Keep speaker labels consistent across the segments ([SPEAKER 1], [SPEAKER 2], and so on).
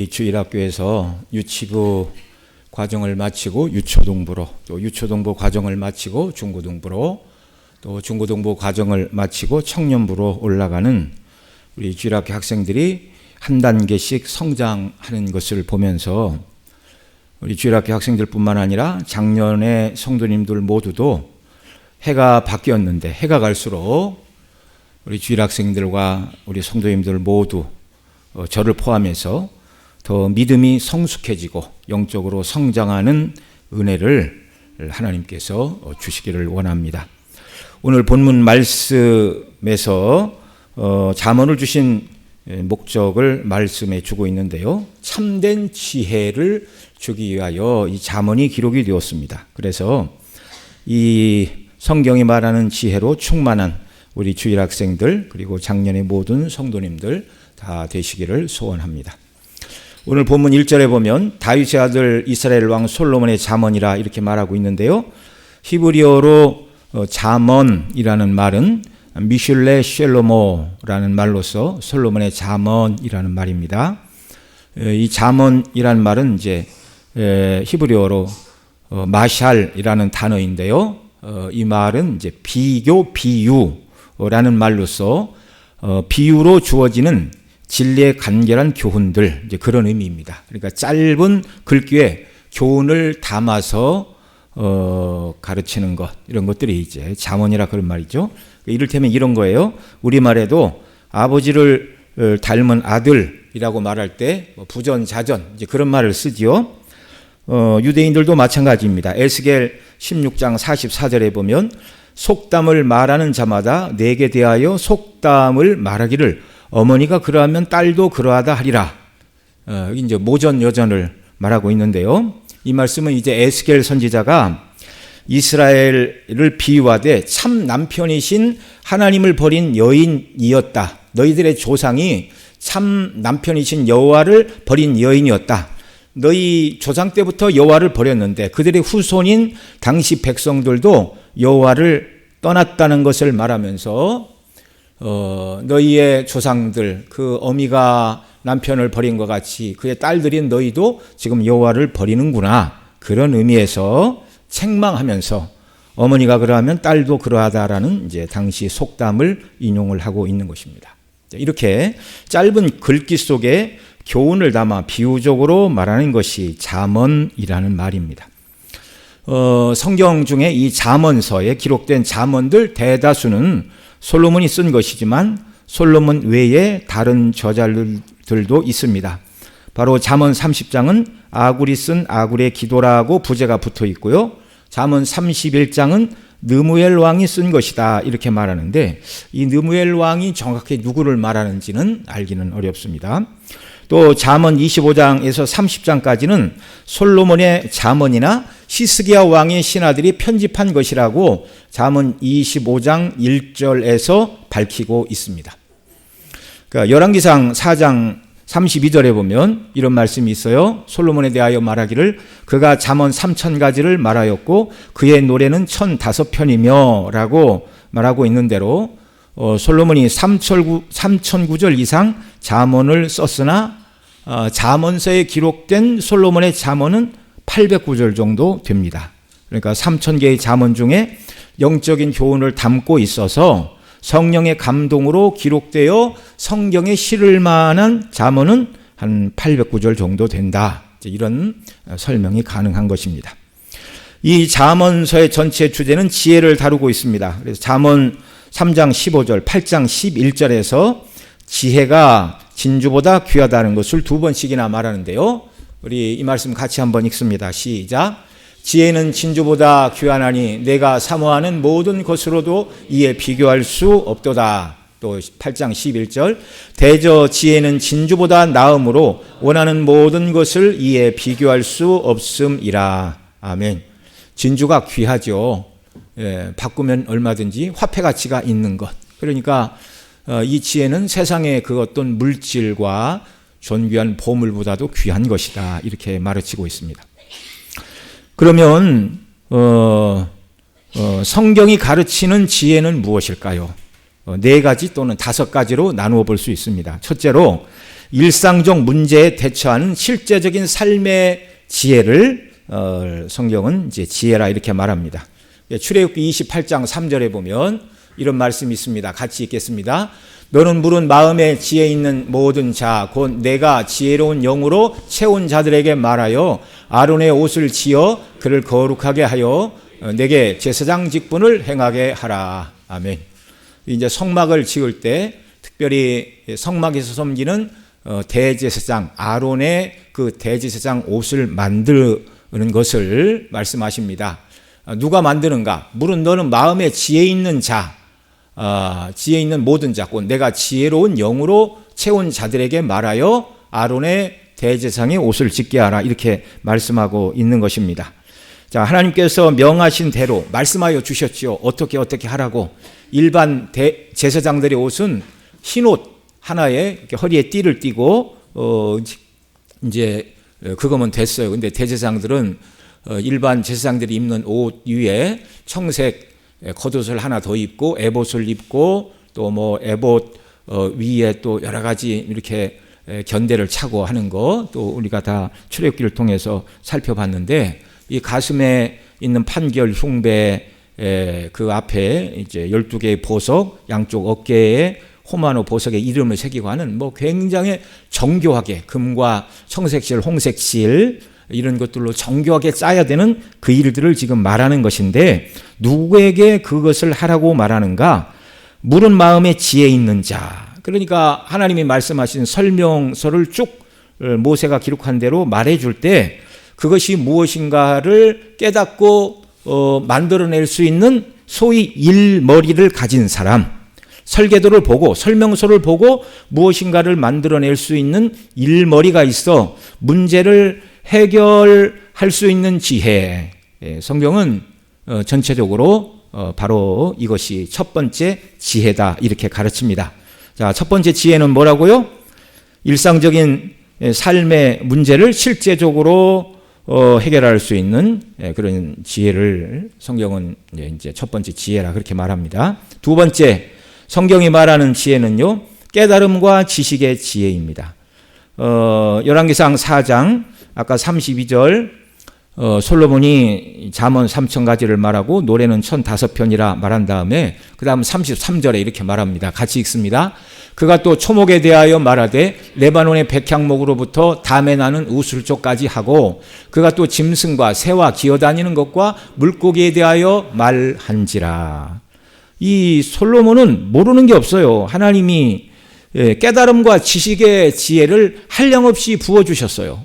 [SPEAKER 1] 이 주일학교에서 유치부 과정을 마치고 유초등부로, 또 유초등부 과정을 마치고 중고등부로, 또 중고등부 과정을 마치고 청년부로 올라가는 우리 주일학교 학생들이 한 단계씩 성장하는 것을 보면서 우리 주일학교 학생들뿐만 아니라 작년에 성도님들 모두도 해가 바뀌었는데 해가 갈수록 우리 주일학생들과 우리 성도님들 모두 저를 포함해서 더 믿음이 성숙해지고 영적으로 성장하는 은혜를 하나님께서 주시기를 원합니다. 오늘 본문 말씀에서 잠언을 주신 목적을 말씀해 주고 있는데요. 참된 지혜를 주기 위하여 이 잠언이 기록이 되었습니다. 그래서 이 성경이 말하는 지혜로 충만한 우리 주일학생들 그리고 작년의 모든 성도님들 다 되시기를 소원합니다. 오늘 본문 1절에 보면 다윗의 아들 이스라엘 왕 솔로몬의 잠언이라 이렇게 말하고 있는데요. 히브리어로 잠언이라는 말은 미슐레 쉘로모라는 말로서 솔로몬의 잠언이라는 말입니다. 이 잠언이라는 말은 이제 히브리어로 마샬이라는 단어인데요. 이 말은 이제 비교, 비유라는 말로서 비유로 주어지는 진리의 간결한 교훈들, 이제 그런 의미입니다. 그러니까 짧은 글귀에 교훈을 담아서 가르치는 것, 이런 것들이 이제 잠언이라 그런 말이죠. 이를테면 이런 거예요. 우리말에도 아버지를 닮은 아들이라고 말할 때 부전자전, 이제 그런 말을 쓰지요. 유대인들도 마찬가지입니다. 에스겔 16장 44절에 보면 속담을 말하는 자마다 내게 대하여 속담을 말하기를 어머니가 그러하면 딸도 그러하다 하리라. 여기 이제 모전 여전을 말하고 있는데요. 이 말씀은 이제 에스겔 선지자가 이스라엘을 비유하되 참 남편이신 하나님을 버린 여인이었다. 너희들의 조상이 참 남편이신 여호와를 버린 여인이었다. 너희 조상 때부터 여호와를 버렸는데 그들의 후손인 당시 백성들도 여호와를 떠났다는 것을 말하면서 너희의 조상들 그 어미가 남편을 버린 것 같이 그의 딸들인 너희도 지금 여호와를 버리는구나. 그런 의미에서 책망하면서 어머니가 그러하면 딸도 그러하다라는 이제 당시 속담을 인용을 하고 있는 것입니다. 이렇게 짧은 글귀 속에 교훈을 담아 비유적으로 말하는 것이 잠언이라는 말입니다. 성경 중에 이 잠언서에 기록된 잠언들 대다수는 솔로몬이 쓴 것이지만 솔로몬 외에 다른 저자들도 있습니다. 바로 잠언 30장은 아굴이 쓴 아굴의 기도라고 부제가 붙어 있고요. 잠언 31장은 느무엘 왕이 쓴 것이다 이렇게 말하는데 이 느무엘 왕이 정확히 누구를 말하는지는 알기는 어렵습니다. 또 잠언 25장에서 30장까지는 솔로몬의 잠언이나 히스기야 왕의 신하들이 편집한 것이라고 잠언 25장 1절에서 밝히고 있습니다. 그러니까 열왕기상 4장 32절에 보면 이런 말씀이 있어요. 솔로몬에 대하여 말하기를 그가 잠언 3000가지를 말하였고 그의 노래는 1005편이며 라고 말하고 있는 대로 솔로몬이 3009절 이상 잠언을 썼으나 잠언서에 기록된 솔로몬의 잠언은 809절 정도 됩니다. 그러니까 3000개의 잠언 중에 영적인 교훈을 담고 있어서 성령의 감동으로 기록되어 성경에 실을 만한 잠언은 한 809절 정도 된다. 이런 설명이 가능한 것입니다. 이 잠언서의 전체 주제는 지혜를 다루고 있습니다. 그래서 잠언 3장 15절, 8장 11절에서 지혜가 진주보다 귀하다는 것을 두 번씩이나 말하는데요. 우리 이 말씀 같이 한번 읽습니다. 시작. 지혜는 진주보다 귀하나니 내가 사모하는 모든 것으로도 이에 비교할 수 없도다. 또 8장 11절 대저 지혜는 진주보다 나음으로 원하는 모든 것을 이에 비교할 수 없음이라. 아멘. 진주가 귀하죠. 바꾸면 얼마든지 화폐 가치가 있는 것. 그러니까 이 지혜는 세상의 그 어떤 물질과 존귀한 보물보다도 귀한 것이다. 이렇게 말해지고 있습니다. 그러면 성경이 가르치는 지혜는 무엇일까요? 4가지 또는 5가지로 나누어 볼 수 있습니다. 첫째로 일상적 문제에 대처하는 실제적인 삶의 지혜를 성경은 이제 지혜라 이렇게 말합니다. 출애굽기 28장 3절에 보면 이런 말씀이 있습니다. 같이 읽겠습니다. 너는 물은 마음에 지혜 있는 모든 자 곧 내가 지혜로운 영으로 채운 자들에게 말하여 아론의 옷을 지어 그를 거룩하게 하여 내게 제사장 직분을 행하게 하라. 아멘. 이제 성막을 지을 때 특별히 성막에서 섬기는 대제사장 아론의 그 대제사장 옷을 만드는 것을 말씀하십니다. 누가 만드는가? 물은 너는 마음에 지혜 있는 자, 지혜 있는 모든 자, 곧 내가 지혜로운 영으로 채운 자들에게 말하여 아론의 대제사장의 옷을 짓게 하라 이렇게 말씀하고 있는 것입니다. 자, 하나님께서 명하신 대로 말씀하여 주셨지요. 어떻게 하라고. 일반 제사장들의 옷은 흰 옷 하나에 이렇게 허리에 띠를 띠고 이제 그거면 됐어요. 근데 대제사장들은 일반 제사장들이 입는 옷 위에 청색 겉옷을 하나 더 입고 에봇을 입고 또 뭐 에봇 위에 또 여러 가지 이렇게 견대를 차고 하는 거 또 우리가 다 출애굽기를 통해서 살펴봤는데 이 가슴에 있는 판결 흉배 그 앞에 이제 12개의 보석 양쪽 어깨에 호마노 보석에 이름을 새기고 하는 뭐 굉장히 정교하게 금과 청색실, 홍색실 이런 것들로 정교하게 짜야 되는 그 일들을 지금 말하는 것인데 누구에게 그것을 하라고 말하는가? 물은 마음에 지혜 있는 자. 그러니까 하나님이 말씀하신 설명서를 쭉 모세가 기록한 대로 말해줄 때 그것이 무엇인가를 깨닫고 만들어낼 수 있는 소위 일머리를 가진 사람, 설계도를 보고 설명서를 보고 무엇인가를 만들어낼 수 있는 일머리가 있어 문제를 해결할 수 있는 지혜. 성경은 전체적으로 바로 이것이 첫 번째 지혜다 이렇게 가르칩니다. 자, 첫 번째 지혜는 뭐라고요? 일상적인 삶의 문제를 실제적으로 해결할 수 있는 그런 지혜를 성경은 이제 첫 번째 지혜라 그렇게 말합니다. 두 번째 성경이 말하는 지혜는요, 깨달음과 지식의 지혜입니다. 열왕기상 4장 아까 32절 솔로몬이 잠언 3000가지를 말하고 노래는 1005편이라 말한 다음에 그 다음 33절에 이렇게 말합니다. 같이 읽습니다. 그가 또 초목에 대하여 말하되 레바논의 백향목으로부터 담에 나는 우슬초까지 하고 그가 또 짐승과 새와 기어다니는 것과 물고기에 대하여 말한지라. 이 솔로몬은 모르는 게 없어요. 하나님이 깨달음과 지식의 지혜를 한량없이 부어주셨어요.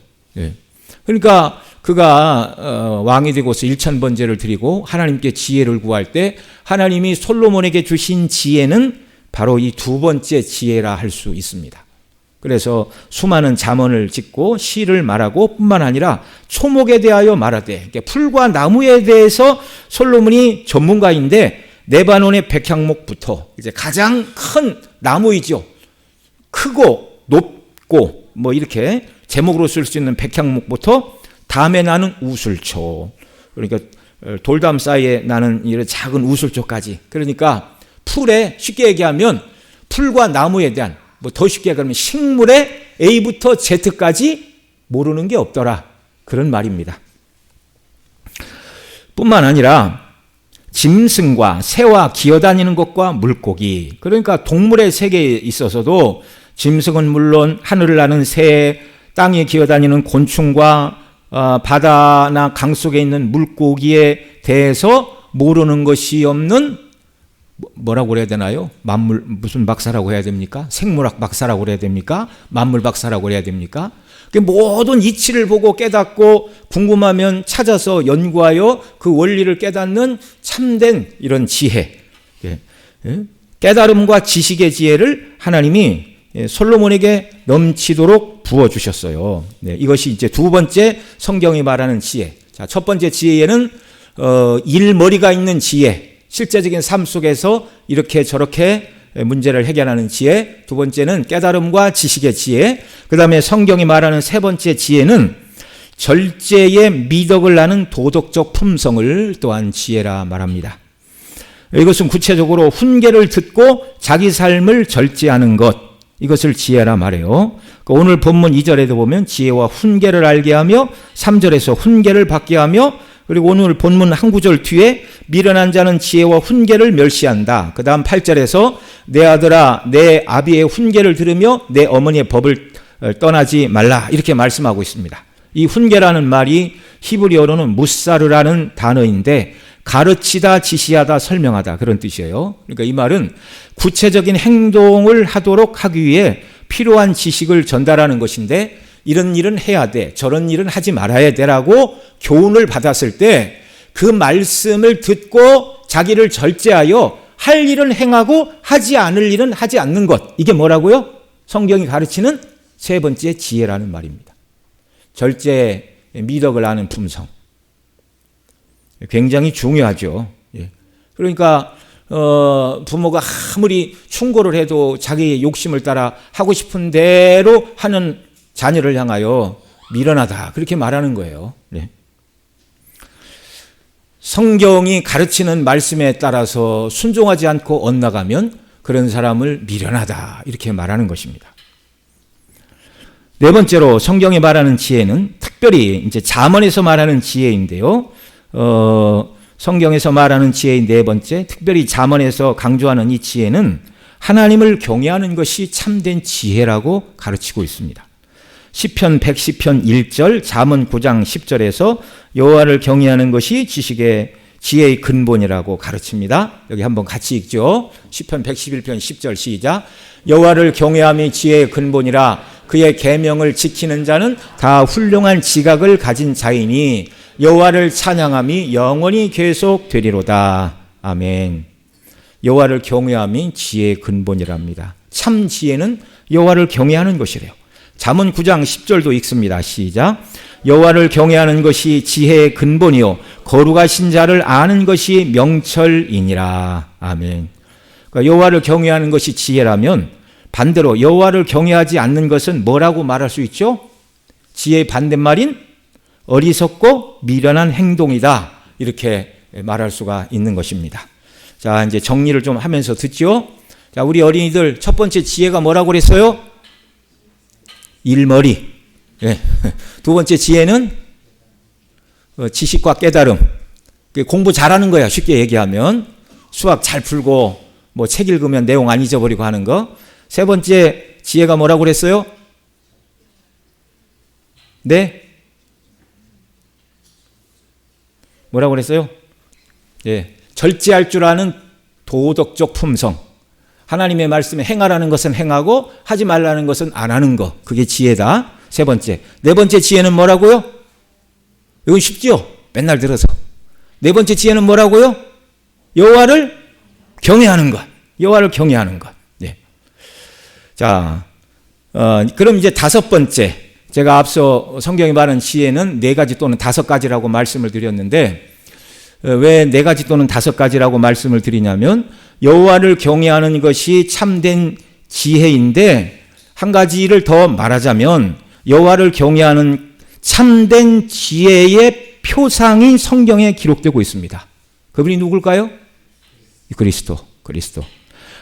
[SPEAKER 1] 그러니까 그가 왕이 되고서 1000번제를 드리고 하나님께 지혜를 구할 때 하나님이 솔로몬에게 주신 지혜는 바로 이 두 번째 지혜라 할 수 있습니다. 그래서 수많은 잠언을 짓고 시를 말하고 뿐만 아니라 초목에 대하여 말하되 풀과 나무에 대해서 솔로몬이 전문가인데 레바논의 백향목부터 이제 가장 큰 나무이죠. 크고 높고 뭐 이렇게 제목으로 쓸 수 있는 백향목부터 담에 나는 우슬초, 그러니까 돌담 사이에 나는 이런 작은 우슬초까지, 그러니까 풀에 쉽게 얘기하면 풀과 나무에 대한 뭐 더 쉽게 얘기하면 식물의 A부터 Z까지 모르는 게 없더라 그런 말입니다. 뿐만 아니라 짐승과 새와 기어다니는 것과 물고기, 그러니까 동물의 세계에 있어서도 짐승은 물론 하늘을 나는 새, 땅에 기어다니는 곤충과 바다나 강 속에 있는 물고기에 대해서 모르는 것이 없는 뭐라고 그래야 되나요? 만물 무슨 박사라고 해야 됩니까? 생물학 박사라고 그래야 됩니까? 만물 박사라고 그래야 됩니까? 모든 이치를 보고 깨닫고 궁금하면 찾아서 연구하여 그 원리를 깨닫는 참된 이런 지혜, 깨달음과 지식의 지혜를 하나님이 솔로몬에게 넘치도록 부어주셨어요. 이것이 이제 두 번째 성경이 말하는 지혜. 자, 첫 번째 지혜에는 일머리가 있는 지혜, 실제적인 삶 속에서 이렇게 저렇게 문제를 해결하는 지혜. 두 번째는 깨달음과 지식의 지혜. 그 다음에 성경이 말하는 세 번째 지혜는 절제의 미덕을 나는 도덕적 품성을 또한 지혜라 말합니다. 이것은 구체적으로 훈계를 듣고 자기 삶을 절제하는 것, 이것을 지혜라 말해요. 오늘 본문 2절에도 보면 지혜와 훈계를 알게 하며 3절에서 훈계를 받게 하며 그리고 오늘 본문 한 구절 뒤에 미련한 자는 지혜와 훈계를 멸시한다. 그 다음 8절에서 내 아들아 내 아비의 훈계를 들으며 내 어머니의 법을 떠나지 말라 이렇게 말씀하고 있습니다. 이 훈계라는 말이 히브리어로는 무사르라는 단어인데 가르치다, 지시하다, 설명하다 그런 뜻이에요. 그러니까 이 말은 구체적인 행동을 하도록 하기 위해 필요한 지식을 전달하는 것인데 이런 일은 해야 돼, 저런 일은 하지 말아야 되라고 교훈을 받았을 때 그 말씀을 듣고 자기를 절제하여 할 일은 행하고 하지 않을 일은 하지 않는 것. 이게 뭐라고요? 성경이 가르치는 세 번째 지혜라는 말입니다. 절제, 미덕을 아는 품성. 굉장히 중요하죠. 그러니까 부모가 아무리 충고를 해도 자기의 욕심을 따라 하고 싶은 대로 하는 자녀를 향하여 미련하다 그렇게 말하는 거예요. 성경이 가르치는 말씀에 따라서 순종하지 않고 엇나가면 그런 사람을 미련하다 이렇게 말하는 것입니다. 네 번째로 성경이 말하는 지혜는 특별히 이제 잠언에서 말하는 지혜인데요. 성경에서 말하는 지혜의 네 번째, 특별히 잠언에서 강조하는 이 지혜는 하나님을 경외하는 것이 참된 지혜라고 가르치고 있습니다. 시편 110편 1절, 잠언 9장 10절에서 여호와를 경외하는 것이 지혜의 근본이라고 가르칩니다. 여기 한번 같이 읽죠. 시편 111편 10절 시작. 여호와를 경외함이 지혜의 근본이라 그의 계명을 지키는 자는 다 훌륭한 지각을 가진 자이니 여호와를 찬양함이 영원히 계속되리로다. 아멘. 여호와를 경외함이 지혜의 근본이랍니다. 참 지혜는 여호와를 경외하는 것이래요. 잠언 9장 10절도 읽습니다. 시작. 여호와를 경외하는 것이 지혜의 근본이요 거룩하신 자를 아는 것이 명철이니라. 아멘. 그러니까 여호와를 경외하는 것이 지혜라면 반대로 여호와를 경외하지 않는 것은 뭐라고 말할 수 있죠? 지혜의 반대말인 어리석고 미련한 행동이다. 이렇게 말할 수가 있는 것입니다. 자, 이제 정리를 좀 하면서 듣죠. 자, 우리 어린이들 첫 번째 지혜가 뭐라고 그랬어요? 일머리. 두 번째 지혜는 지식과 깨달음. 공부 잘하는 거야. 쉽게 얘기하면 수학 잘 풀고 뭐 책 읽으면 내용 안 잊어버리고 하는 거. 세 번째 지혜가 뭐라고 그랬어요? 네? 뭐라고 그랬어요? 절제할 줄 아는 도덕적 품성. 하나님의 말씀에 행하라는 것은 행하고 하지 말라는 것은 안 하는 것. 그게 지혜다. 세 번째. 네 번째 지혜는 뭐라고요? 이건 쉽죠? 맨날 들어서. 네 번째 지혜는 뭐라고요? 여호와를 경외하는 것. 여호와를 경외하는 것. 자, 그럼 이제 다섯 번째. 제가 앞서 성경이 말하는 지혜는 네 가지 또는 다섯 가지라고 말씀을 드렸는데 왜 네 가지 또는 다섯 가지라고 말씀을 드리냐면 여호와를 경외하는 것이 참된 지혜인데 한 가지를 더 말하자면 여호와를 경외하는 참된 지혜의 표상이 성경에 기록되고 있습니다. 그분이 누굴까요? 그리스도.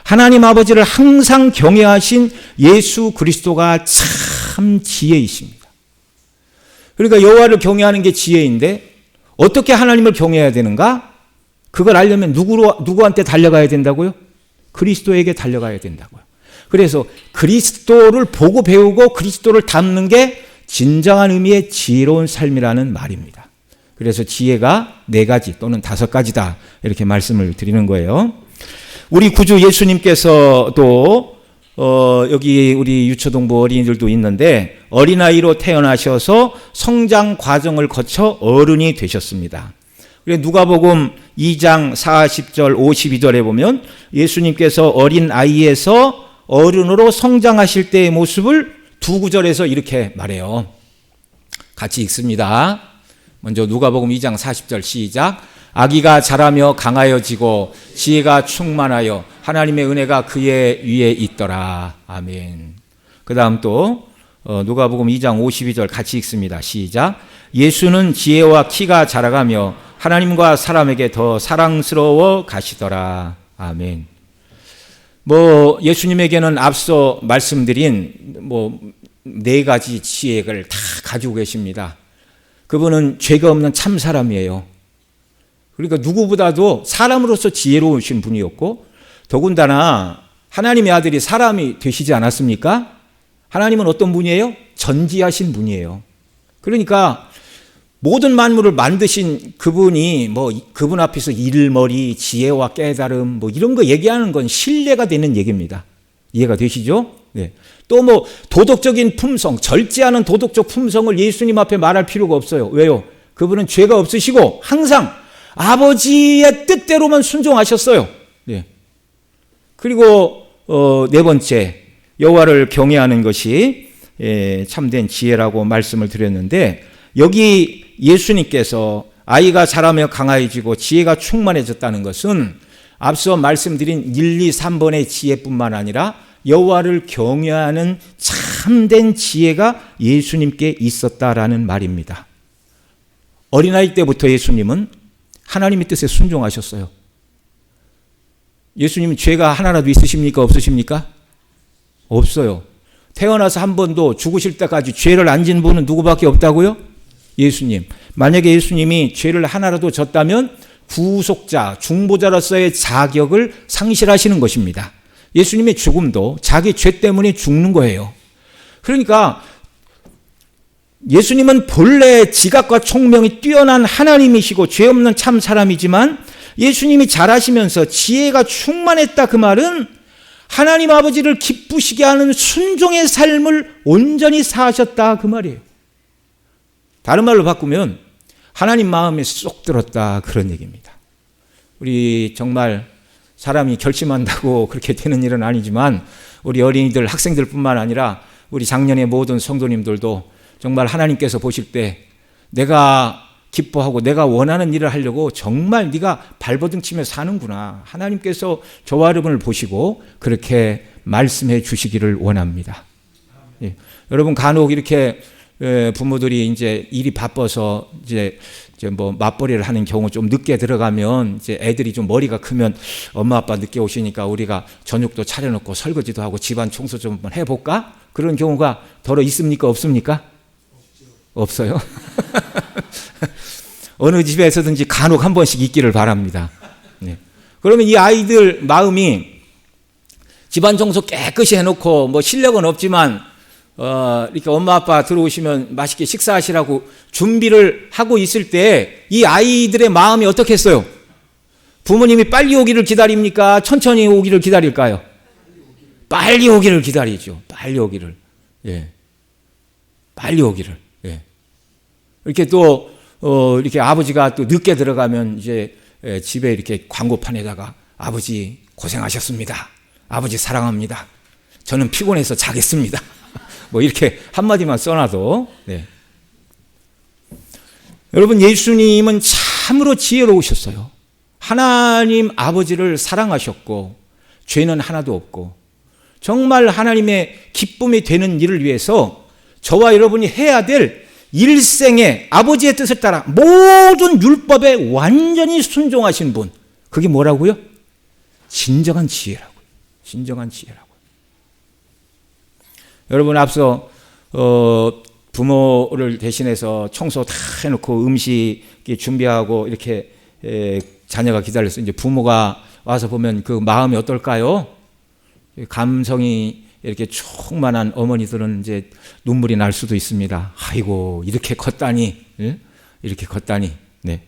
[SPEAKER 1] 하나님 아버지를 항상 경외하신 예수 그리스도가 참 지혜이십니다. 그러니까 여호와를 경외하는 게 지혜인데 어떻게 하나님을 경외해야 되는가? 그걸 알려면 누구한테 달려가야 된다고요? 그리스도에게 달려가야 된다고요. 그래서 그리스도를 보고 배우고 그리스도를 닮는 게 진정한 의미의 지혜로운 삶이라는 말입니다. 그래서 지혜가 네 가지 또는 다섯 가지다 이렇게 말씀을 드리는 거예요. 우리 구주 예수님께서도 여기 우리 유초동부 어린이들도 있는데 어린아이로 태어나셔서 성장 과정을 거쳐 어른이 되셨습니다. 누가복음 2장 40절 52절에 보면 예수님께서 어린아이에서 어른으로 성장하실 때의 모습을 두 구절에서 이렇게 말해요. 같이 읽습니다. 먼저 누가복음 2장 40절 시작. 아기가 자라며 강하여지고 지혜가 충만하여 하나님의 은혜가 그의 위에 있더라. 아멘. 그 다음 또 누가복음 2장 52절 같이 읽습니다. 시작. 예수는 지혜와 키가 자라가며 하나님과 사람에게 더 사랑스러워 가시더라. 아멘. 뭐 예수님에게는 앞서 말씀드린 뭐 4가지 지혜를 다 가지고 계십니다. 그분은 죄가 없는 참 사람이에요. 그러니까 누구보다도 사람으로서 지혜로우신 분이었고, 더군다나 하나님의 아들이 사람이 되시지 않았습니까? 하나님은 어떤 분이에요? 전지하신 분이에요. 그러니까 모든 만물을 만드신 그분이 뭐 그분 앞에서 일머리, 지혜와 깨달음 뭐 이런 거 얘기하는 건 신뢰가 되는 얘기입니다. 이해가 되시죠? 네. 또 뭐 도덕적인 품성, 절제하는 도덕적 품성을 예수님 앞에 말할 필요가 없어요. 왜요? 그분은 죄가 없으시고 항상 아버지의 뜻대로만 순종하셨어요. 네. 그리고 4번째, 여호와를 경외하는 것이 참된 지혜라고 말씀을 드렸는데, 여기 예수님께서 아이가 자라며 강화해지고 지혜가 충만해졌다는 것은 앞서 말씀드린 1, 2, 3번의 지혜뿐만 아니라 여호와를 경외하는 참된 지혜가 예수님께 있었다라는 말입니다. 어린아이 때부터 예수님은 하나님의 뜻에 순종하셨어요. 예수님은 죄가 하나라도 있으십니까? 없으십니까? 없어요. 태어나서 한 번도 죽으실 때까지 죄를 안 진 분은 누구밖에 없다고요? 예수님. 만약에 예수님이 죄를 하나라도 졌다면 구속자, 중보자로서의 자격을 상실하시는 것입니다. 예수님의 죽음도 자기 죄 때문에 죽는 거예요. 그러니까 예수님은 본래 지각과 총명이 뛰어난 하나님이시고 죄 없는 참 사람이지만, 예수님이 자라시면서 지혜가 충만했다, 그 말은 하나님 아버지를 기쁘시게 하는 순종의 삶을 온전히 사셨다, 그 말이에요. 다른 말로 바꾸면 하나님 마음에 쏙 들었다, 그런 얘기입니다. 우리 정말 사람이 결심한다고 그렇게 되는 일은 아니지만, 우리 어린이들, 학생들뿐만 아니라 우리 작년의 모든 성도님들도 정말 하나님께서 보실 때 내가 기뻐하고 내가 원하는 일을 하려고 정말 네가 발버둥 치며 사는구나, 하나님께서 저와 여러분을 보시고 그렇게 말씀해 주시기를 원합니다. 예. 여러분, 간혹 이렇게 부모들이 이제 일이 바빠서 이제 뭐 맞벌이를 하는 경우 좀 늦게 들어가면, 이제 애들이 좀 머리가 크면 엄마 아빠 늦게 오시니까 우리가 저녁도 차려놓고 설거지도 하고 집안 청소 좀 한번 해볼까? 그런 경우가 더러 있습니까? 없습니까? 없어요. 어느 집에서든지 간혹 한 번씩 있기를 바랍니다. 네. 그러면 이 아이들 마음이 집안 청소 깨끗이 해놓고 뭐 실력은 없지만 이렇게 엄마 아빠 들어오시면 맛있게 식사하시라고 준비를 하고 있을 때 이 아이들의 마음이 어떻겠어요? 부모님이 빨리 오기를 기다립니까? 천천히 오기를 기다릴까요? 빨리 오기를 기다리죠. 빨리 오기를. 예. 빨리 오기를. 예. 이렇게 또 이렇게 아버지가 또 늦게 들어가면 이제 집에 이렇게 광고판에다가 아버지 고생하셨습니다. 아버지 사랑합니다. 저는 피곤해서 자겠습니다. 뭐 이렇게 한마디만 써놔도. 네. 여러분, 예수님은 참으로 지혜로우셨어요. 하나님 아버지를 사랑하셨고 죄는 하나도 없고, 정말 하나님의 기쁨이 되는 일을 위해서 저와 여러분이 해야 될 일생에 아버지의 뜻을 따라 모든 율법에 완전히 순종하신 분, 그게 뭐라고요? 진정한 지혜라고요. 진정한 지혜라고요. 여러분, 앞서 부모를 대신해서 청소 다 해놓고 음식 준비하고 이렇게 자녀가 기다려서 이제 부모가 와서 보면 그 마음이 어떨까요? 감성이 이렇게 충만한 어머니들은 이제 눈물이 날 수도 있습니다. 아이고, 이렇게 컸다니, 이렇게 컸다니. 네.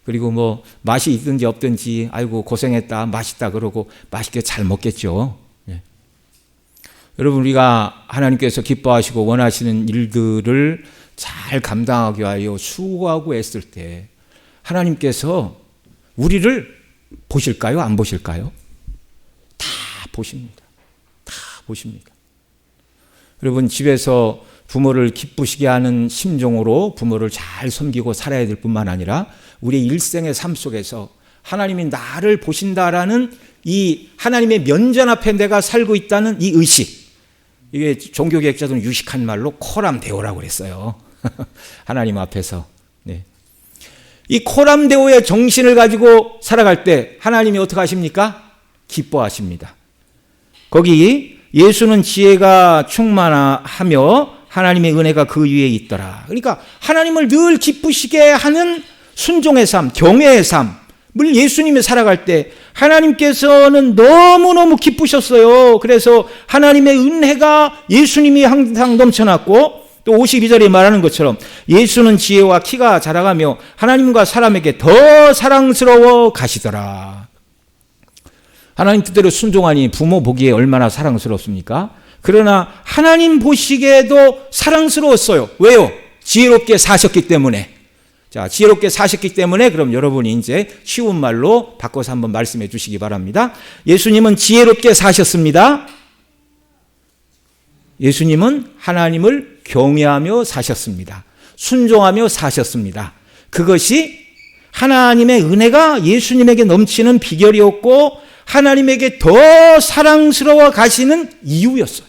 [SPEAKER 1] 그리고 뭐 맛이 있든지 없든지, 아이고 고생했다, 맛있다 그러고 맛있게 잘 먹겠죠. 네. 여러분, 우리가 하나님께서 기뻐하시고 원하시는 일들을 잘 감당하기 위하여 수고하고 애쓸 때 하나님께서 우리를 보실까요? 안 보실까요? 다 보십니다. 다 보십니다. 여러분, 집에서 부모를 기쁘시게 하는 심정으로 부모를 잘 섬기고 살아야 될 뿐만 아니라 우리의 일생의 삶 속에서 하나님이 나를 보신다라는 이 하나님의 면전 앞에 내가 살고 있다는 이 의식, 이게 종교개혁자들은 유식한 말로 코람데오라고 그랬어요. 하나님 앞에서. 네. 이 코람데오의 정신을 가지고 살아갈 때 하나님이 어떻게 하십니까? 기뻐하십니다. 거기 예수는 지혜가 충만하며 하나님의 은혜가 그 위에 있더라. 그러니까 하나님을 늘 기쁘시게 하는 순종의 삶, 경외의 삶을 예수님이 살아갈 때 하나님께서는 너무너무 기쁘셨어요. 그래서 하나님의 은혜가 예수님이 항상 넘쳐났고, 또 52절에 말하는 것처럼 예수는 지혜와 키가 자라가며 하나님과 사람에게 더 사랑스러워 가시더라. 하나님 뜻대로 순종하니 부모 보기에 얼마나 사랑스럽습니까? 그러나 하나님 보시기에도 사랑스러웠어요. 왜요? 지혜롭게 사셨기 때문에. 자, 지혜롭게 사셨기 때문에 그럼 여러분이 이제 쉬운 말로 바꿔서 한번 말씀해 주시기 바랍니다. 예수님은 지혜롭게 사셨습니다. 예수님은 하나님을 경외하며 사셨습니다. 순종하며 사셨습니다. 그것이 하나님의 은혜가 예수님에게 넘치는 비결이었고 하나님에게 더 사랑스러워 가시는 이유였어요.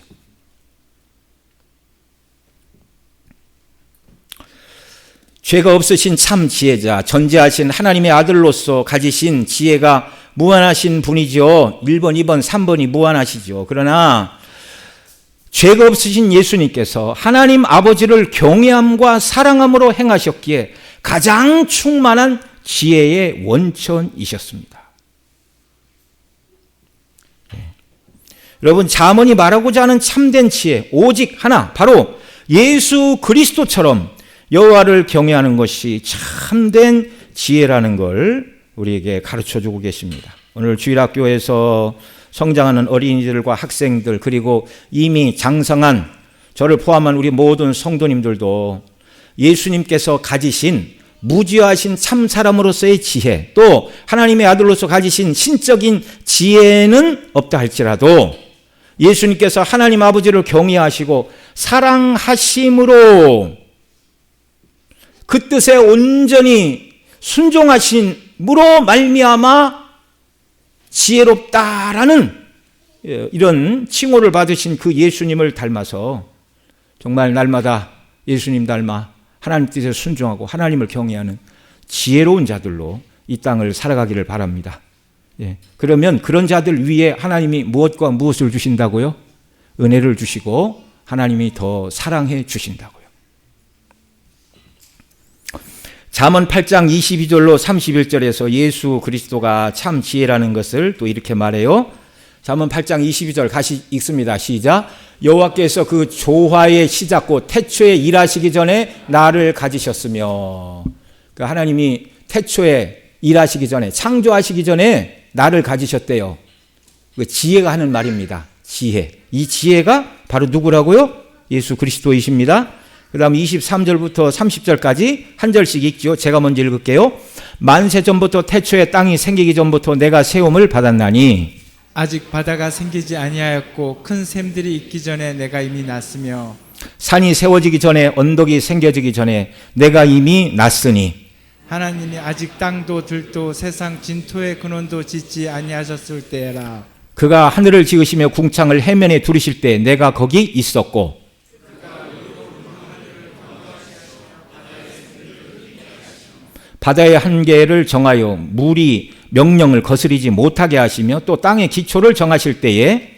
[SPEAKER 1] 죄가 없으신 참 지혜자, 전지하신 하나님의 아들로서 가지신 지혜가 무한하신 분이죠. 1번, 2번, 3번이 무한하시죠. 그러나 죄가 없으신 예수님께서 하나님 아버지를 경외함과 사랑함으로 행하셨기에 가장 충만한 지혜의 원천이셨습니다. 여러분, 잠언이 말하고자 하는 참된 지혜 오직 하나, 바로 예수 그리스도처럼 여호와를 경외하는 것이 참된 지혜라는 걸 우리에게 가르쳐주고 계십니다. 오늘 주일학교에서 성장하는 어린이들과 학생들, 그리고 이미 장성한 저를 포함한 우리 모든 성도님들도 예수님께서 가지신 무지하신 참 사람으로서의 지혜, 또 하나님의 아들로서 가지신 신적인 지혜는 없다 할지라도 예수님께서 하나님 아버지를 경외하시고 사랑하심으로 그 뜻에 온전히 순종하심으로 말미암아 지혜롭다라는 이런 칭호를 받으신 그 예수님을 닮아서 정말 날마다 예수님 닮아 하나님 뜻에 순종하고 하나님을 경외하는 지혜로운 자들로 이 땅을 살아가기를 바랍니다. 예. 그러면 그런 자들 위에 하나님이 무엇과 무엇을 주신다고요? 은혜를 주시고 하나님이 더 사랑해 주신다고요. 잠언 8장 22절로 31절에서 예수 그리스도가 참 지혜라는 것을 또 이렇게 말해요. 잠언 8장 22절 같이 읽습니다. 시작. 여호와께서 그 조화의 시작고 태초에 일하시기 전에 나를 가지셨으며, 그러니까 하나님이 태초에 일하시기 전에, 창조하시기 전에 나를 가지셨대요. 그 지혜가 하는 말입니다. 지혜. 이 지혜가 바로 누구라고요? 예수 그리스도이십니다. 그 다음 23절부터 30절까지 한 절씩 읽죠. 제가 먼저 읽을게요. 만세 전부터 태초에 땅이 생기기 전부터 내가 세움을 받았나니
[SPEAKER 2] 아직 바다가 생기지 아니하였고 큰 샘들이 있기 전에 내가 이미 났으며
[SPEAKER 1] 산이 세워지기 전에 언덕이 생겨지기 전에 내가 이미 났으니
[SPEAKER 2] 하나님이 아직 땅도 들도 세상 진토의 근원도 짓지 아니하셨을 때라.
[SPEAKER 1] 그가 하늘을 지으시며 궁창을 해면에 두르실 때 내가 거기 있었고 바다의 한계를 정하여 물이 명령을 거스리지 못하게 하시며 또 땅의 기초를 정하실 때에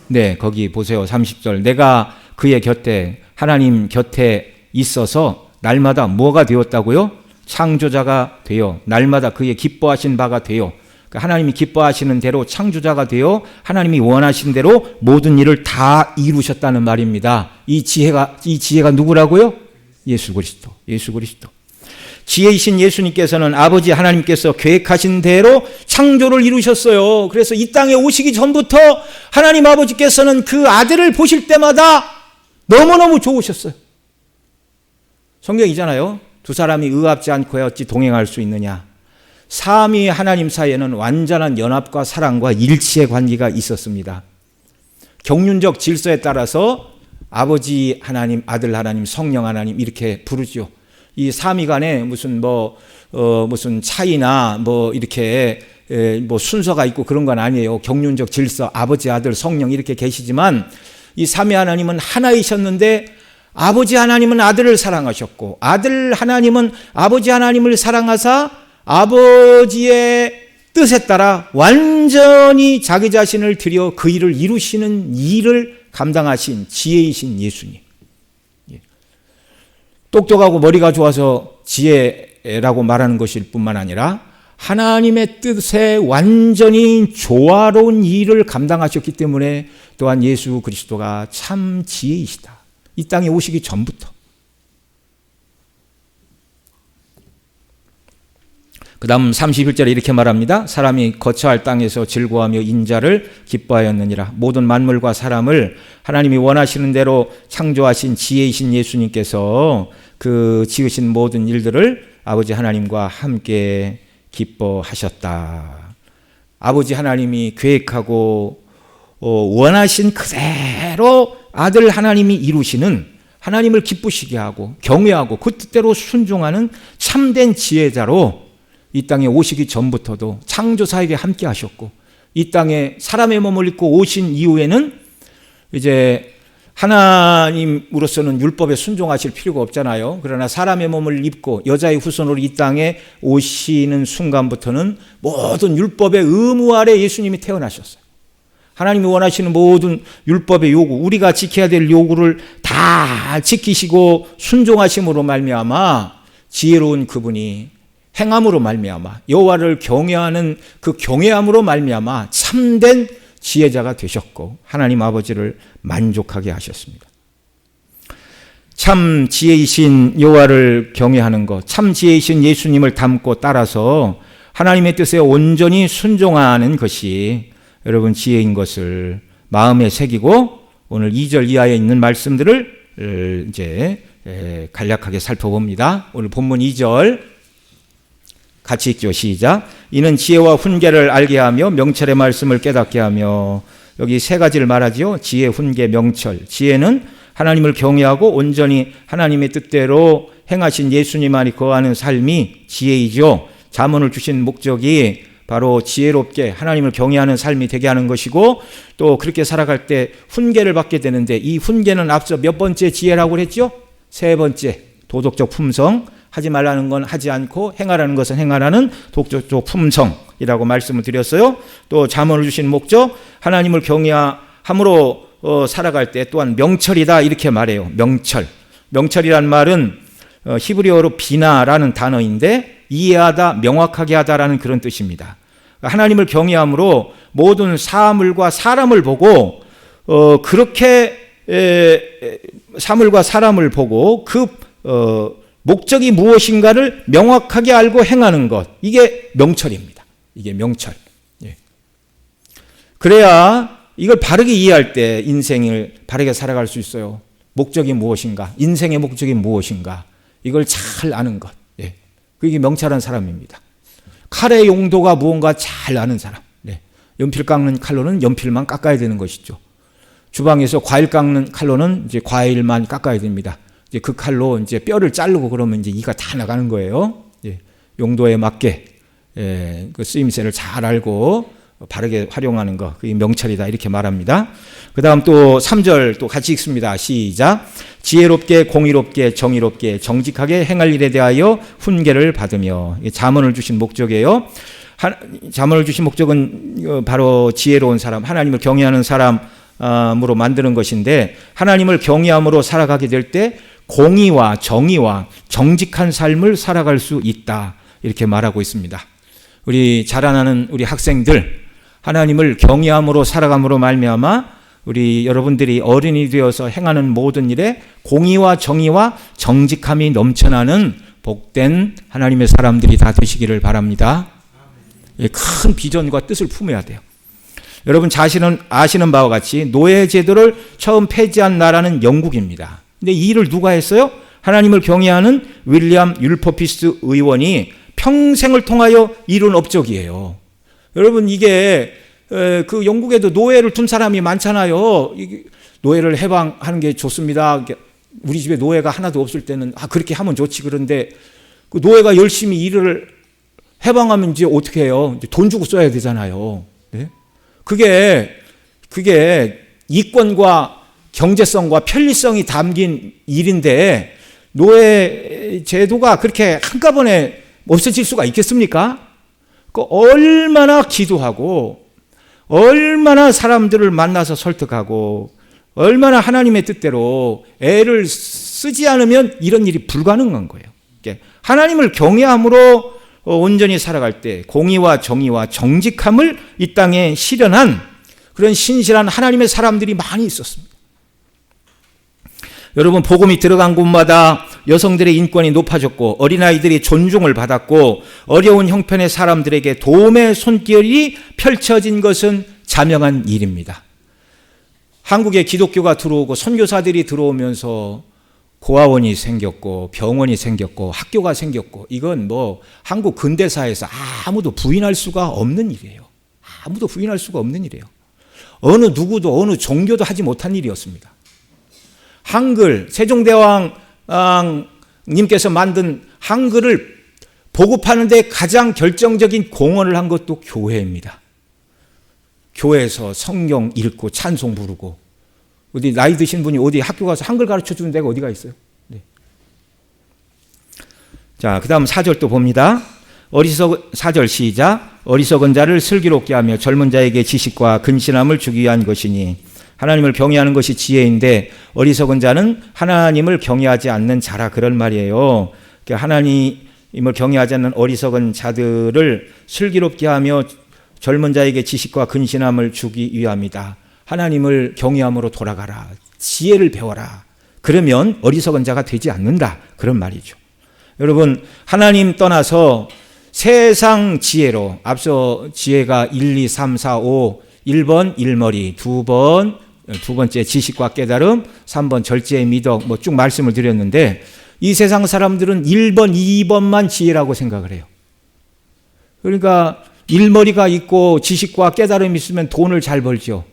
[SPEAKER 1] 네, 거기 보세요. 30절. 내가 그의 곁에, 하나님 곁에 있어서 날마다 뭐가 되었다고요? 창조자가 되어 날마다 그의 기뻐하신 바가 되어, 하나님이 기뻐하시는 대로 창조자가 되어 하나님이 원하신 대로 모든 일을 다 이루셨다는 말입니다. 이 지혜가 누구라고요? 예수 그리스도. 예수 그리스도. 지혜이신 예수님께서는 아버지 하나님께서 계획하신 대로 창조를 이루셨어요. 그래서 이 땅에 오시기 전부터 하나님 아버지께서는 그 아들을 보실 때마다 너무너무 좋으셨어요. 성경이잖아요. 두 사람이 의합지 않고 어찌 동행할 수 있느냐. 삼위 하나님 사이에는 완전한 연합과 사랑과 일치의 관계가 있었습니다. 경륜적 질서에 따라서 아버지 하나님, 아들 하나님, 성령 하나님 이렇게 부르죠. 이 삼위 간에 무슨 무슨 차이나 이렇게 순서가 있고 그런 건 아니에요. 경륜적 질서, 아버지, 아들, 성령 이렇게 계시지만 이 삼위 하나님은 하나이셨는데 아버지 하나님은 아들을 사랑하셨고 아들 하나님은 아버지 하나님을 사랑하사 아버지의 뜻에 따라 완전히 자기 자신을 들여 그 일을 이루시는 일을 감당하신 지혜이신 예수님. 똑똑하고 머리가 좋아서 지혜라고 말하는 것일 뿐만 아니라 하나님의 뜻에 완전히 조화로운 일을 감당하셨기 때문에 또한 예수 그리스도가 참 지혜이시다. 이 땅에 오시기 전부터. 그 다음 31절에 이렇게 말합니다. 사람이 거처할 땅에서 즐거워하며 인자를 기뻐하였느니라. 모든 만물과 사람을 하나님이 원하시는 대로 창조하신 지혜이신 예수님께서 그 지으신 모든 일들을 아버지 하나님과 함께 기뻐하셨다. 아버지 하나님이 계획하고 원하신 그대로 아들 하나님이 이루시는 하나님을 기쁘시게 하고 경외하고 그 뜻대로 순종하는 참된 지혜자로 이 땅에 오시기 전부터도 창조사에게 함께 하셨고 이 땅에 사람의 몸을 입고 오신 이후에는 이제 하나님으로서는 율법에 순종하실 필요가 없잖아요. 그러나 사람의 몸을 입고 여자의 후손으로 이 땅에 오시는 순간부터는 모든 율법의 의무 아래 예수님이 태어나셨어요. 하나님이 원하시는 모든 율법의 요구, 우리가 지켜야 될 요구를 다 지키시고 순종하심으로 말미암아 지혜로운 그분이 행함으로 말미암아 여호와를 경외하는 그 경외함으로 말미암아 참된 지혜자가 되셨고 하나님 아버지를 만족하게 하셨습니다. 참 지혜이신 여호와를 경외하는 것, 참 지혜이신 예수님을 닮고 따라서 하나님의 뜻에 온전히 순종하는 것이 여러분 지혜인 것을 마음에 새기고 오늘 2절 이하에 있는 말씀들을 이제 간략하게 살펴봅니다. 오늘 본문 2절 같이 읽죠. 시작. 이는 지혜와 훈계를 알게 하며 명철의 말씀을 깨닫게 하며. 여기 세 가지를 말하지요. 지혜, 훈계, 명철. 지혜는 하나님을 경외하고 온전히 하나님의 뜻대로 행하신 예수님 안에 거하는 삶이 지혜이죠. 잠언을 주신 목적이 바로 지혜롭게 하나님을 경외하는 삶이 되게 하는 것이고 또 그렇게 살아갈 때 훈계를 받게 되는데 이 훈계는 앞서 몇 번째 지혜라고 그랬죠? 세 번째 도덕적 품성. 하지 말라는 건 하지 않고 행하라는 것은 행하라는 도덕적 품성이라고 말씀을 드렸어요. 또 잠언을 주신 목적 하나님을 경외함으로 살아갈 때 또한 명철이다 이렇게 말해요. 명철이란 말은 히브리어로 비나라는 단어인데 이해하다, 명확하게 하다라는 그런 뜻입니다. 하나님을 경외함으로 모든 사물과 사람을 보고 그렇게 사물과 사람을 보고 그 목적이 무엇인가를 명확하게 알고 행하는 것. 이게 명철입니다. 이게 명철. 예. 그래야 이걸 바르게 이해할 때 인생을 바르게 살아갈 수 있어요. 목적이 무엇인가? 인생의 목적이 무엇인가? 이걸 잘 아는 것. 예. 그게 명철한 사람입니다. 칼의 용도가 무언가 잘 아는 사람. 네. 연필 깎는 칼로는 연필만 깎아야 되는 것이죠. 주방에서 과일 깎는 칼로는 이제 과일만 깎아야 됩니다. 이제 그 칼로 이제 뼈를 자르고 그러면 이제 이가 다 나가는 거예요. 예, 용도에 맞게 그 쓰임새를 잘 알고 바르게 활용하는 것, 그게 명철이다 이렇게 말합니다. 그 다음 또 3절 또 같이 읽습니다. 시작. 지혜롭게 공의롭게 정의롭게 정직하게 행할 일에 대하여 훈계를 받으며. 잠언을 주신 목적이에요. 잠언을 주신 목적은 바로 지혜로운 사람, 하나님을 경외하는 사람으로 만드는 것인데 하나님을 경외함으로 살아가게 될 때 공의와 정의와 정직한 삶을 살아갈 수 있다 이렇게 말하고 있습니다. 우리 자라나는 우리 학생들 하나님을 경외함으로 살아감으로 말미암아 우리 여러분들이 어른이 되어서 행하는 모든 일에 공의와 정의와 정직함이 넘쳐나는 복된 하나님의 사람들이 다 되시기를 바랍니다. 큰 비전과 뜻을 품어야 돼요. 여러분 자신은 아시는 바와 같이 노예 제도를 처음 폐지한 나라는 영국입니다. 근데 이 일을 누가 했어요? 하나님을 경외하는 윌리엄 율퍼피스 의원이 평생을 통하여 이룬 업적이에요. 여러분 이게 그 영국에도 노예를 둔 사람이 많잖아요. 노예를 해방하는 게 좋습니다. 우리 집에 노예가 하나도 없을 때는 그렇게 하면 좋지. 그런데 그 노예가 열심히 일을 해방하면 이제 어떻게 해요? 이제 돈 주고 써야 되잖아요. 네? 그게 이권과 경제성과 편리성이 담긴 일인데 노예 제도가 그렇게 한꺼번에 없어질 수가 있겠습니까? 얼마나 기도하고 얼마나 사람들을 만나서 설득하고 얼마나 하나님의 뜻대로 애를 쓰지 않으면 이런 일이 불가능한 거예요. 하나님을 경외함으로 온전히 살아갈 때 공의와 정의와 정직함을 이 땅에 실현한 그런 신실한 하나님의 사람들이 많이 있었습니다. 여러분, 복음이 들어간 곳마다 여성들의 인권이 높아졌고 어린아이들이 존중을 받았고 어려운 형편의 사람들에게 도움의 손길이 펼쳐진 것은 자명한 일입니다. 한국에 기독교가 들어오고 선교사들이 들어오면서 고아원이 생겼고 병원이 생겼고 학교가 생겼고 이건 한국 근대사에서 아무도 부인할 수가 없는 일이에요. 아무도 부인할 수가 없는 일이에요. 어느 누구도 어느 종교도 하지 못한 일이었습니다. 한글, 세종대왕님께서 만든 한글을 보급하는 데 가장 결정적인 공헌을 한 것도 교회입니다. 교회에서 성경 읽고 찬송 부르고 어디 나이 드신 분이 어디 학교 가서 한글 가르쳐 주는 데가 어디가 있어요? 네. 자, 그 다음 4절 또 봅니다. 4절 시작. 어리석은 자를 슬기롭게 하며 젊은 자에게 지식과 근신함을 주기 위한 것이니 하나님을 경외하는 것이 지혜인데 어리석은 자는 하나님을 경외하지 않는 자라, 그런 말이에요. 하나님을 경외하지 않는 어리석은 자들을 슬기롭게 하며 젊은 자에게 지식과 근신함을 주기 위함이다. 하나님을 경외함으로 돌아가라. 지혜를 배워라. 그러면 어리석은 자가 되지 않는다. 그런 말이죠. 여러분, 하나님 떠나서 세상 지혜로, 앞서 지혜가 1, 2, 3, 4, 5, 1번 일머리, 두 번째 지식과 깨달음, 3번 절제의 미덕, 쭉 말씀을 드렸는데 이 세상 사람들은 1번, 2번만 지혜라고 생각을 해요. 그러니까 일머리가 있고 지식과 깨달음이 있으면 돈을 잘 벌죠.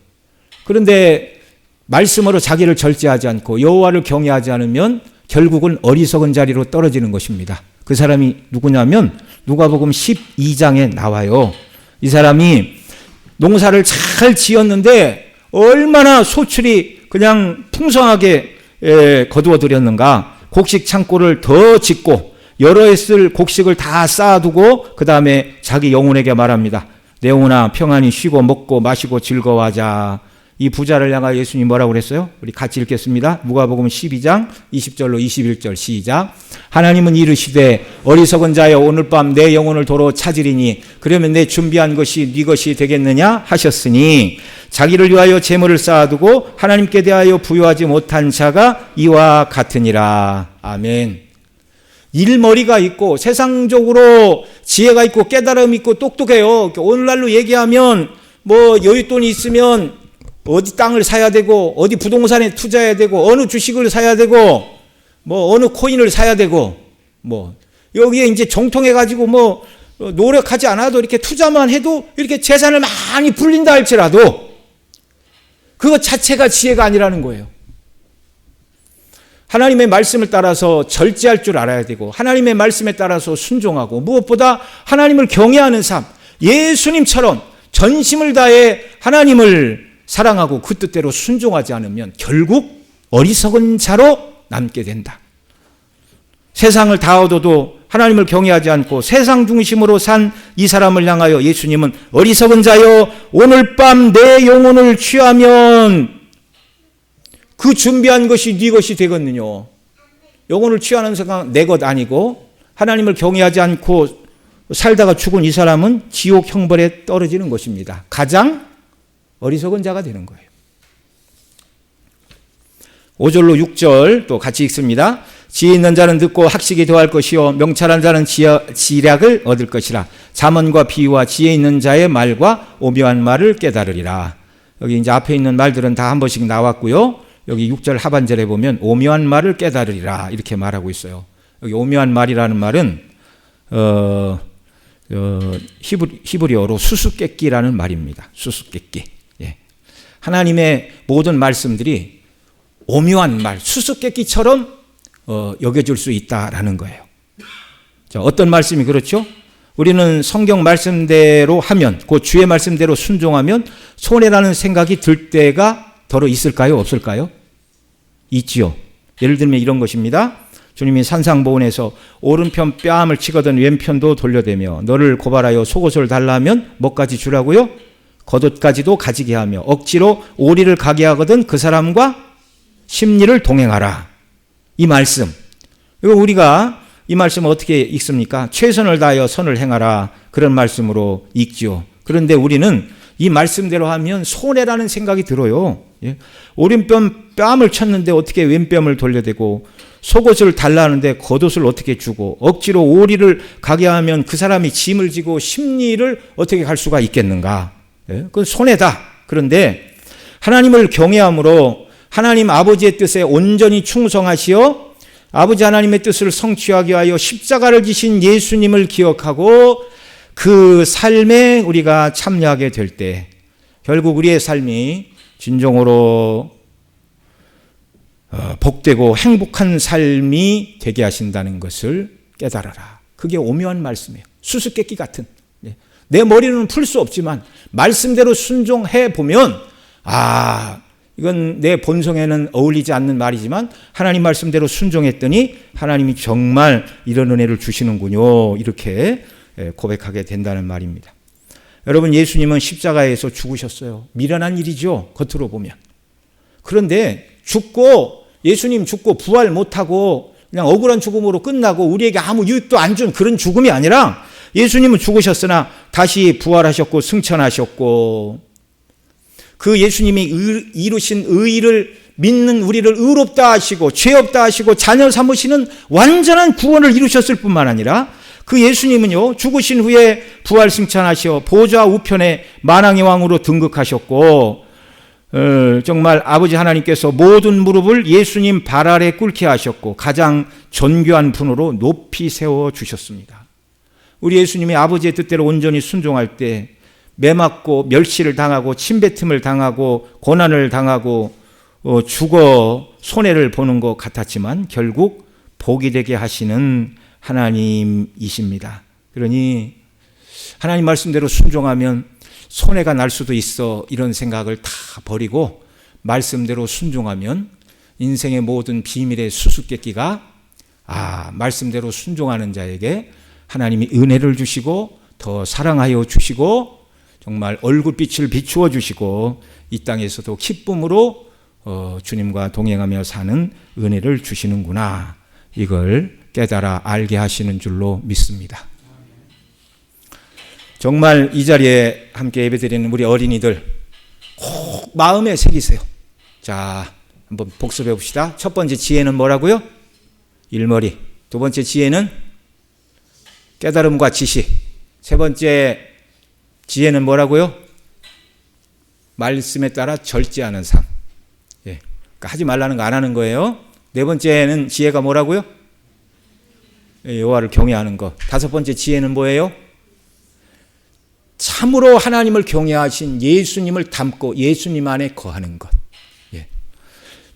[SPEAKER 1] 그런데 말씀으로 자기를 절제하지 않고 여호와를 경외하지 않으면 결국은 어리석은 자리로 떨어지는 것입니다. 그 사람이 누구냐면 누가복음 12장에 나와요. 이 사람이 농사를 잘 지었는데 얼마나 소출이 그냥 풍성하게 거두어들였는가. 곡식 창고를 더 짓고 여러 해 쓸 곡식을 다 쌓아두고 그 다음에 자기 영혼에게 말합니다. 내 영혼아 평안히 쉬고 먹고 마시고 즐거워하자. 이 부자를 향하여 예수님이 뭐라고 그랬어요? 우리 같이 읽겠습니다. 누가복음 12장 20절로 21절 시작. 하나님은 이르시되 어리석은 자여 오늘 밤 내 영혼을 도로 찾으리니 그러면 내 준비한 것이 네 것이 되겠느냐 하셨으니 자기를 위하여 재물을 쌓아두고 하나님께 대하여 부여하지 못한 자가 이와 같으니라. 아멘. 일머리가 있고 세상적으로 지혜가 있고 깨달음이 있고 똑똑해요. 오늘날로 얘기하면 여윳돈이 있으면 어디 땅을 사야 되고 어디 부동산에 투자해야 되고 어느 주식을 사야 되고 어느 코인을 사야 되고 여기에 이제 정통해 가지고 노력하지 않아도 이렇게 투자만 해도 이렇게 재산을 많이 불린다 할지라도 그것 자체가 지혜가 아니라는 거예요. 하나님의 말씀을 따라서 절제할 줄 알아야 되고 하나님의 말씀에 따라서 순종하고 무엇보다 하나님을 경외하는 삶, 예수님처럼 전심을 다해 하나님을 사랑하고 그 뜻대로 순종하지 않으면 결국 어리석은 자로 남게 된다. 세상을 다 얻어도 하나님을 경외하지 않고 세상 중심으로 산 이 사람을 향하여 예수님은 어리석은 자여 오늘 밤 내 영혼을 취하면 그 준비한 것이 네 것이 되겠느냐. 영혼을 취하는 생각 내 것 아니고 하나님을 경외하지 않고 살다가 죽은 이 사람은 지옥 형벌에 떨어지는 것입니다. 가장 어리석은 자가 되는 거예요. 5절로 6절 또 같이 읽습니다. 지혜 있는 자는 듣고 학식이 더할 것이요 명철한 자는 지략을 얻을 것이라. 잠언과 비유와 지혜 있는 자의 말과 오묘한 말을 깨달으리라. 여기 이제 앞에 있는 말들은 다 한 번씩 나왔고요. 여기 6절 하반절에 보면 오묘한 말을 깨달으리라 이렇게 말하고 있어요. 여기 오묘한 말이라는 말은 히브리어로 수수께끼라는 말입니다. 수수께끼. 예. 하나님의 모든 말씀들이 오묘한 말, 수수께끼처럼 여겨질 수 있다라는 거예요. 자, 어떤 말씀이 그렇죠? 우리는 성경 말씀대로 하면, 그 주의 말씀대로 순종하면 손해라는 생각이 들 때가 더러 있을까요? 없을까요? 있지요. 예를 들면 이런 것입니다. 주님이 산상보훈에서 오른편 뺨을 치거든 왼편도 돌려대며 너를 고발하여 속옷을 달라 하면 뭐까지 주라고요? 겉옷까지도 가지게 하며 억지로 오리를 가게 하거든 그 사람과 심리를 동행하라. 이 말씀. 이거 우리가 이 말씀을 어떻게 읽습니까? 최선을 다하여 선을 행하라. 그런 말씀으로 읽지요. 그런데 우리는 이 말씀대로 하면 손해라는 생각이 들어요. 오른편 뺨을 쳤는데 어떻게 왼뺨을 돌려대고 속옷을 달라는데 겉옷을 어떻게 주고 억지로 오리를 가게 하면 그 사람이 짐을 지고 심리를 어떻게 갈 수가 있겠는가? 그건 손해다. 그런데 하나님을 경외함으로 하나님 아버지의 뜻에 온전히 충성하시어 아버지 하나님의 뜻을 성취하기 위하여 십자가를 지신 예수님을 기억하고 그 삶에 우리가 참여하게 될 때 결국 우리의 삶이 진정으로 복되고 행복한 삶이 되게 하신다는 것을 깨달아라. 그게 오묘한 말씀이에요. 수수께끼 같은. 내 머리는 풀 수 없지만 말씀대로 순종해 보면 이건 내 본성에는 어울리지 않는 말이지만 하나님 말씀대로 순종했더니 하나님이 정말 이런 은혜를 주시는군요. 이렇게 고백하게 된다는 말입니다. 여러분, 예수님은 십자가에서 죽으셨어요. 미련한 일이죠. 겉으로 보면. 그런데 예수님 죽고 부활 못하고 그냥 억울한 죽음으로 끝나고 우리에게 아무 유익도 안 준 그런 죽음이 아니라 예수님은 죽으셨으나 다시 부활하셨고 승천하셨고 그 예수님이 이루신 의를 믿는 우리를 의롭다 하시고 죄 없다 하시고 자녀 삼으시는 완전한 구원을 이루셨을 뿐만 아니라 그 예수님은요, 죽으신 후에 부활 승천하시어 보좌 우편에 만왕의 왕으로 등극하셨고 정말 아버지 하나님께서 모든 무릎을 예수님 발 아래 꿇게 하셨고 가장 존귀한 분으로 높이 세워주셨습니다. 우리 예수님이 아버지의 뜻대로 온전히 순종할 때 매맞고 멸시를 당하고 침뱉음을 당하고 고난을 당하고 죽어 손해를 보는 것 같았지만 결국 복이 되게 하시는 하나님이십니다. 그러니 하나님 말씀대로 순종하면 손해가 날 수도 있어 이런 생각을 다 버리고 말씀대로 순종하면 인생의 모든 비밀의 수수께끼가 말씀대로 순종하는 자에게 하나님이 은혜를 주시고 더 사랑하여 주시고 정말 얼굴빛을 비추어 주시고 이 땅에서도 기쁨으로 주님과 동행하며 사는 은혜를 주시는구나. 이걸 깨달아 알게 하시는 줄로 믿습니다. 정말 이 자리에 함께 예배드리는 우리 어린이들 꼭 마음에 새기세요. 자, 한번 복습해 봅시다. 첫 번째 지혜는 뭐라고요? 일머리. 두 번째 지혜는 깨달음과 지식. 세 번째 지혜는 뭐라고요? 말씀에 따라 절제하는 삶. 그러니까 하지 말라는 거 안 하는 거예요. 네 번째는 지혜가 뭐라고요? 여호와를 경외하는 것. 다섯 번째 지혜는 뭐예요? 참으로 하나님을 경외하신 예수님을 닮고 예수님 안에 거하는 것.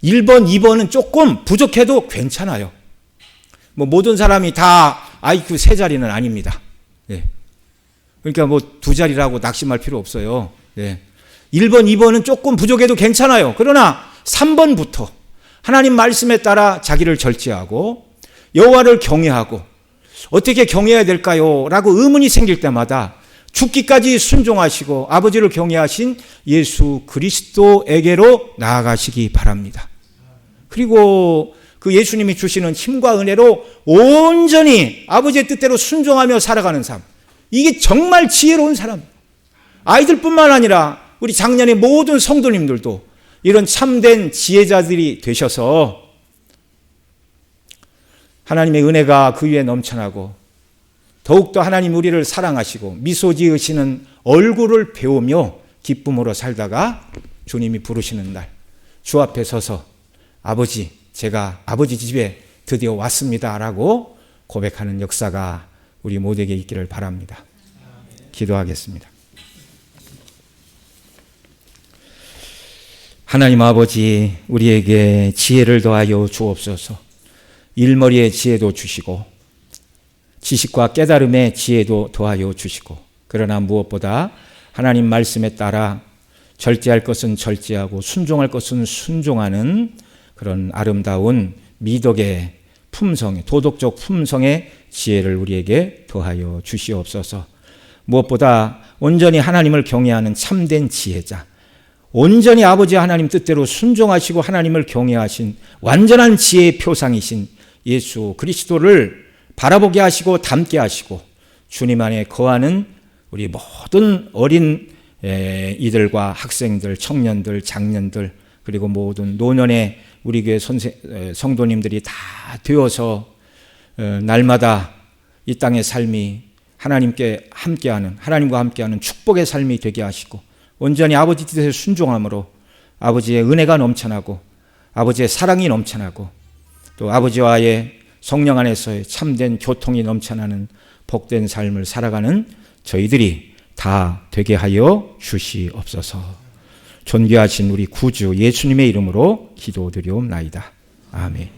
[SPEAKER 1] 1번, 2번은 조금 부족해도 괜찮아요. 모든 사람이 다 IQ 3자리는 아닙니다. 그러니까 2자리라고 낙심할 필요 없어요. 1번, 2번은 조금 부족해도 괜찮아요. 그러나 3번부터 하나님 말씀에 따라 자기를 절제하고 여호와를 경외하고 어떻게 경외해야 될까요? 라고 의문이 생길 때마다 죽기까지 순종하시고 아버지를 경외하신 예수 그리스도에게로 나아가시기 바랍니다. 그리고 그 예수님이 주시는 힘과 은혜로 온전히 아버지의 뜻대로 순종하며 살아가는 삶. 이게 정말 지혜로운 사람. 아이들뿐만 아니라 우리 작년에 모든 성도님들도 이런 참된 지혜자들이 되셔서 하나님의 은혜가 그 위에 넘쳐나고 더욱더 하나님 우리를 사랑하시고 미소 지으시는 얼굴을 배우며 기쁨으로 살다가 주님이 부르시는 날 주 앞에 서서 아버지, 제가 아버지 집에 드디어 왔습니다 라고 고백하는 역사가 우리 모두에게 있기를 바랍니다. 기도하겠습니다. 하나님 아버지, 우리에게 지혜를 더하여 주옵소서. 일머리의 지혜도 주시고 지식과 깨달음의 지혜도 더하여 주시고 그러나 무엇보다 하나님 말씀에 따라 절제할 것은 절제하고 순종할 것은 순종하는 그런 아름다운 미덕의 품성의 도덕적 품성의 지혜를 우리에게 더하여 주시옵소서. 무엇보다 온전히 하나님을 경외하는 참된 지혜자, 온전히 아버지 하나님 뜻대로 순종하시고 하나님을 경외하신 완전한 지혜의 표상이신 예수 그리스도를 바라보게 하시고 닮게 하시고 주님 안에 거하는 우리 모든 어린 이들과 학생들, 청년들, 장년들, 그리고 모든 노년의 우리 교회 성도님들이 다 되어서 날마다 이 땅의 삶이 하나님과 함께하는 축복의 삶이 되게 하시고 온전히 아버지 뜻에 순종함으로 아버지의 은혜가 넘쳐나고 아버지의 사랑이 넘쳐나고 또 아버지와의 성령 안에서의 참된 교통이 넘쳐나는 복된 삶을 살아가는 저희들이 다 되게 하여 주시옵소서. 존귀하신 우리 구주 예수님의 이름으로 기도드리옵나이다. 아멘.